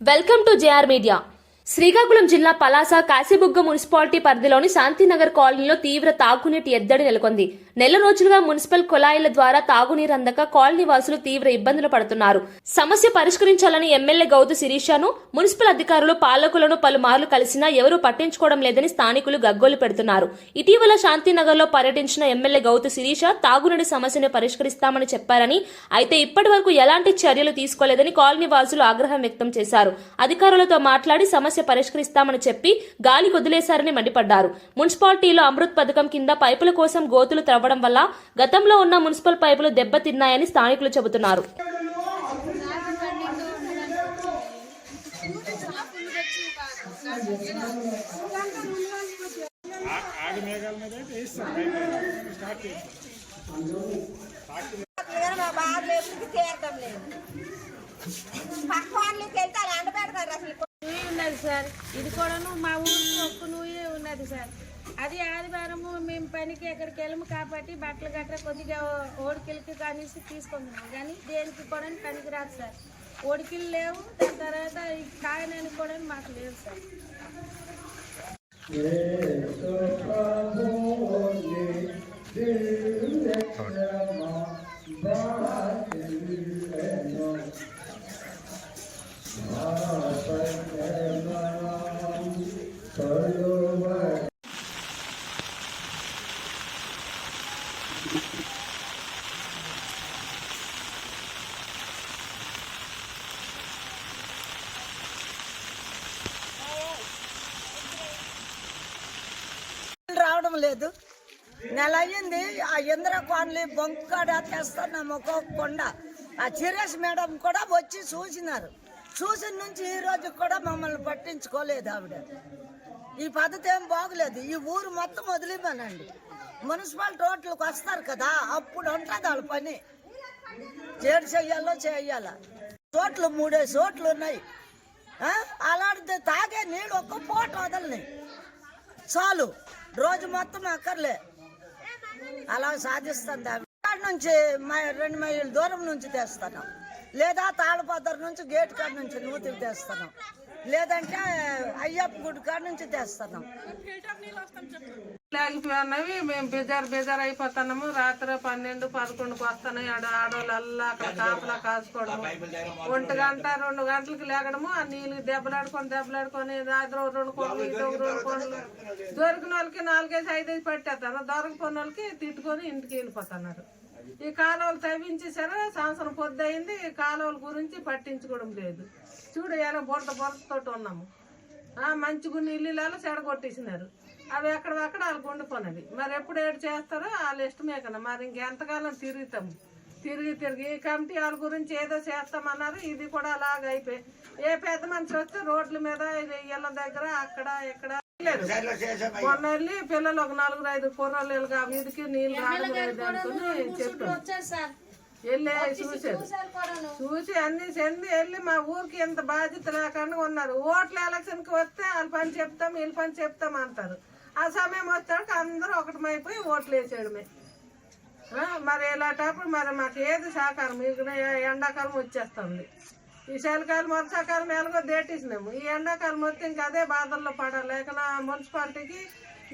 Welcome to JR media. Srikakulam జిల్లా Palasa Kashibugga municipality పరిధిలోని శాంతినగర్ కాలనీలో తీవ్ర తాగునీటి ఎద్దడి నెలకొంది. నెల రోజులుగా మున్సిపల్ కుళాయిల ద్వారా తాగునీరు అందక కాలనీ వాసులు తీవ్ర ఇబ్బందులు పడుతున్నారు. సమస్య పరిష్కరించాలని ఎమ్మెల్యే గౌతు శిరీషను, మున్సిపల్ అధికారులు, పాలకులను పలుమార్లు కలిసినా ఎవరూ పట్టించుకోవడం లేదని స్థానికులు గగ్గోలు పెడుతున్నారు. ఇటీవల శాంతినగర్ లో పర్యటించిన ఎమ్మెల్యే గౌతు శిరీష తాగునీటి సమస్యను పరిష్కరిస్తామని చెప్పారని, అయితే ఇప్పటి వరకు ఎలాంటి చర్యలు తీసుకోలేదని కాలనీ వాసులు ఆగ్రహం వ్యక్తం చేశారు. అధికారులతో మాట్లాడి సమస్య పరిష్కరిస్తామని చెప్పి గాలి వదిలేశారని మండిపడ్డారు. మున్సిపాలిటీలో అమృత్ పథకం కింద పైపుల కోసం గోతులు త్రవ్వడం వల్ల గతంలో ఉన్న మున్సిపల్ పైపులు దెబ్బతిన్నాయని స్థానికులు చెబుతున్నారు. ఉన్నది సార్, ఇది కూడాను మా ఊరికి ఒక్క నువ్వే ఉన్నది సార్. అది ఆదివారము మేము పనికి ఎక్కడికి వెళ్ళము కాబట్టి బట్టలు గట్రా కొద్దిగా ఓడికిలకి కానీ తీసుకుంటున్నాం, కానీ దేనికి కూడా పనికి రాదు సార్. ఓడికిలు లేవు, దాని తర్వాత కాయనానికి కూడా మాకు లేవు సార్. రావడం లేదు. నెల అయ్యింది. ఆ ఇంద్ర కాలనీ బొంకాడ తెస్తున్నాము ఒక్కొక్క కొండ. ఆ చిరేష్ మేడం కూడా వచ్చి చూసినారు. చూసిన నుంచి ఈ రోజు కూడా మమ్మల్ని పట్టించుకోలేదు ఆవిడ. ఈ పద్ధతి ఏం బాగులేదు. ఈ ఊరు మొత్తం వదిలిపోనండి. మున్సిపల్ రోడ్లకు వస్తారు కదా, అప్పుడు ఉంటుంది వాళ్ళ పని. ఏడు చేయాలా చోట్లు 3 చోట్లు ఉన్నాయి. అలాంటిది తాగే నీళ్ళు ఒక్క పూట వదలని చాలు, రోజు మొత్తం అక్కర్లే. అలా సాధిస్తుంది. అక్కడ నుంచి 2 మైళ్ళ దూరం నుంచి తెస్తున్నాం, లేదా తాళపద్దరు నుంచి గేట్ కాడ నుంచి నూతికి తెస్తున్నాం, లేదంటే అయ్యప్ప గుడి కాడ నుంచి తెస్తున్నాం. లేకపోయినవి మేము బేజారు అయిపోతున్నాము. రాత్రి 12, 11కు వస్తున్నాయి. ఆడవాళ్ళు అక్కడ కాపలా కాసుకోవడము, 1 గంట 2 గంటలకు లేగడము. ఆ నీళ్ళు దెబ్బలాడుకొని రాత్రి 2 కోళ్ళు 2 కోళ్ళు దొరికిన వాళ్ళకి 4-5 పట్టేస్తాను, దొరకపోయిన వాళ్ళకి తిట్టుకొని ఇంటికి వెళ్ళిపోతున్నారు. ఈ కాలువలు తవ్వించేసారు. సంవత్సరం పొద్దు అయింది. ఈ కాలువల గురించి పట్టించుకోవడం లేదు. చూడు, ఎలా బురదతోటి ఉన్నాము. మంచిగా ఇల్లు చెడగొట్టేసినారు. అవి ఎక్కడక్కడ వాళ్ళకి ఉండిపోయినవి. మరి ఎప్పుడు ఏడు చేస్తారో వాళ్ళ ఇష్టమే కదా. మరి ఇంకెంతకాలం తిరుగుతాము. తిరిగి ఈ కమిటీ వాళ్ళ గురించి ఏదో చేస్తామన్నారు. ఇది కూడా అలాగ అయిపోయి ఏ పెద్ద మనిషి వస్తే రోడ్ల మీద ఇళ్ళ దగ్గర అక్కడ ఇక్కడ మొన్న వెళ్ళి పిల్లలు ఒక 4-5 కుర్రలు వీధికి నీళ్ళు రావడం లేదు అనుకుని చెప్పారు. వెళ్ళి చూసి అన్ని చెంది వెళ్ళి మా ఊరికి ఎంత బాధ్యత లేకుండా ఉన్నారు. ఓట్ల ఎలక్షన్కి వస్తే వాళ్ళ పని చెప్తాం, వీళ్ళ పని చెప్తాం అంటారు. ఆ సమయం వచ్చాక అందరూ ఒకటమైపోయి ఓట్లు వేసేయడమే. మరి ఇలాంటప్పుడు మరి మాకు ఏది సహకారం? మీకు ఎండాకాలం వచ్చేస్తుంది. ఈ చలికాలం వర్షాకాలం ఎలాగో దేటేసినాము. ఈ ఎండాకాలం మొత్తం ఇంకా అదే బాధల్లో పడాలి. లేక మున్సిపాలిటీకి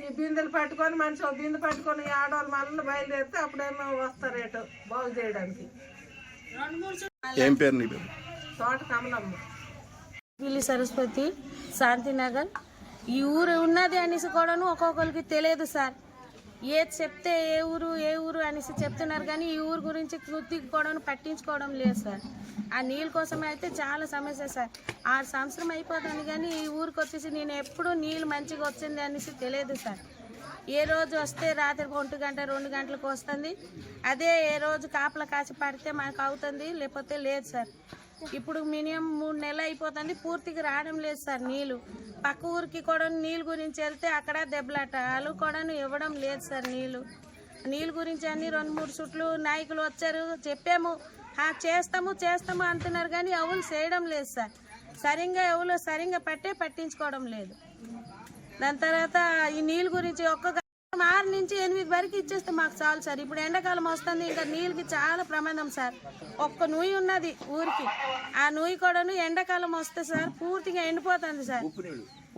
ఈ బిందెలు పట్టుకొని మనిషి ఒక బిందె పట్టుకొని ఈ ఆడవాళ్ళు మళ్ళీ బయలుదేరితే అప్పుడేమో వస్తారేటో బాగు చేయడానికి. తోట కమలమ్మ, పిల్లి సరస్వతి, శాంతినగర్. ఈ ఊరు ఉన్నది అనేసి కూడాను ఒక్కొక్కరికి తెలియదు సార్. ఏది చెప్తే ఏ ఊరు అనేసి చెప్తున్నారు, కానీ ఈ ఊరు గురించి కృతికి కూడా పట్టించుకోవడం లేదు సార్. ఆ నీళ్ళ కోసమే అయితే చాలా సమస్య సార్. 6 సంవత్సరం అయిపోతుంది, కానీ ఈ ఊరికి వచ్చేసి నేను ఎప్పుడు నీళ్ళు మంచిగా వచ్చింది అనేసి తెలియదు సార్. ఏ రోజు వస్తే రాత్రి 1 గంట 2 గంటలకు వస్తుంది. అదే ఏ రోజు కాపలా కాసి పడితే మనకు అవుతుంది, లేకపోతే లేదు సార్. ఇప్పుడు మినిమం 3 నెలలు అయిపోతుంది, పూర్తిగా రావడం లేదు సార్ నీళ్ళు. పక్క ఊరికి కూడా నీళ్ళ గురించి వెళ్తే అక్కడ దెబ్బలాట, వాళ్ళు కూడా ఇవ్వడం లేదు సార్. నీళ్ళు గురించి అన్ని 2-3 చుట్లు నాయకులు వచ్చారు, చెప్పాము, చేస్తాము అంటున్నారు, కానీ ఎవరు చేయడం లేదు సార్. సరిగ్గా పట్టించుకోవడం లేదు. దాని తర్వాత ఈ నీళ్ళ గురించి ఒక్క 6 నుంచి 8 వరకు ఇచ్చేస్తే మాకు చాలు సార్. ఇప్పుడు ఎండాకాలం వస్తుంది, ఇంకా నీళ్ళకి చాలా ప్రమాదం సార్. ఒక్క నూయి ఉన్నది ఊరికి, ఆ నూయి కూడాను ఎండాకాలం వస్తే సార్ పూర్తిగా ఎండిపోతుంది సార్.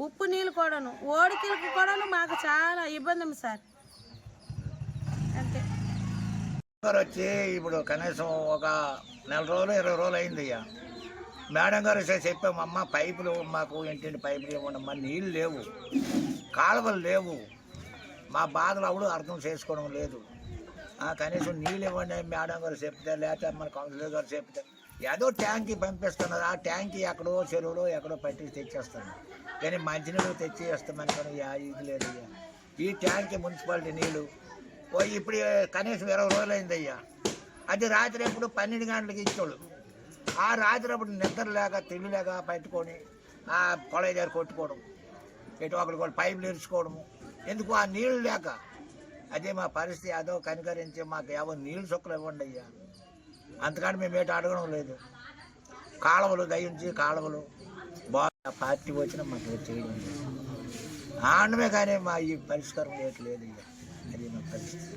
ఉప్పు నీళ్ళు కూడాను, ఓడికిలకు కూడాను మాకు చాలా ఇబ్బంది సార్. అంతే. వచ్చి ఇప్పుడు కనీసం ఒక 4 రోజులు 20 రోజులు అయింది అయ్యా. మేడం గారు చెప్పామమ్మ పైపులు మాకు ఇంటింటి పైపులు ఇవ్వండమ్మా, నీళ్ళు లేవు, కాలువలు లేవు, మా బాధలు అప్పుడు అర్థం చేసుకోవడం లేదు, కనీసం నీళ్ళు ఇవ్వండి మేడం గారు చెప్తే, లేకపోతే మన కౌన్సిలర్ గారు చెప్తే ఏదో ట్యాంకీ పంపిస్తున్నారు. ఆ ట్యాంకీ ఎక్కడో చెరువులో ఎక్కడో పట్టి తెచ్చేస్తాను, కానీ మంచినీళ్ళు తెచ్చి వేస్తామని కానీ ఇది లేదు. ఈ ట్యాంకీ మున్సిపాలిటీ నీళ్ళు ఇప్పుడు కనీసం 20 రోజులు అయిందయ్యా. అది రాత్రి ఎప్పుడు 12 గంటలకు ఇచ్చోళ్ళు. ఆ రాత్రి అప్పుడు నిద్ర లేక తిండి లేక పెట్టుకొని ఆ పొలయ్య దగ్గర కొట్టుకోవడం, ఎటు ఒకరికి కూడా పైపులు ఇరుచుకోవడము, ఎందుకు ఆ నీళ్ళు లేక. అదే మా పరిస్థితి. అదో కనికరించి మాకు ఏవో నీళ్ళు చుక్కలు ఇవ్వండి అయ్యా, అంతకంటే మేము ఏటో అడగడం లేదు. కాలువలు దయించి కాలువలు బాగా పార్టీ వచ్చినా మాకు చేయడం లేదు, ఆడమే కానీ మా ఈ పరిష్కారం లేదు అయ్యా. అది మా పరిస్థితి.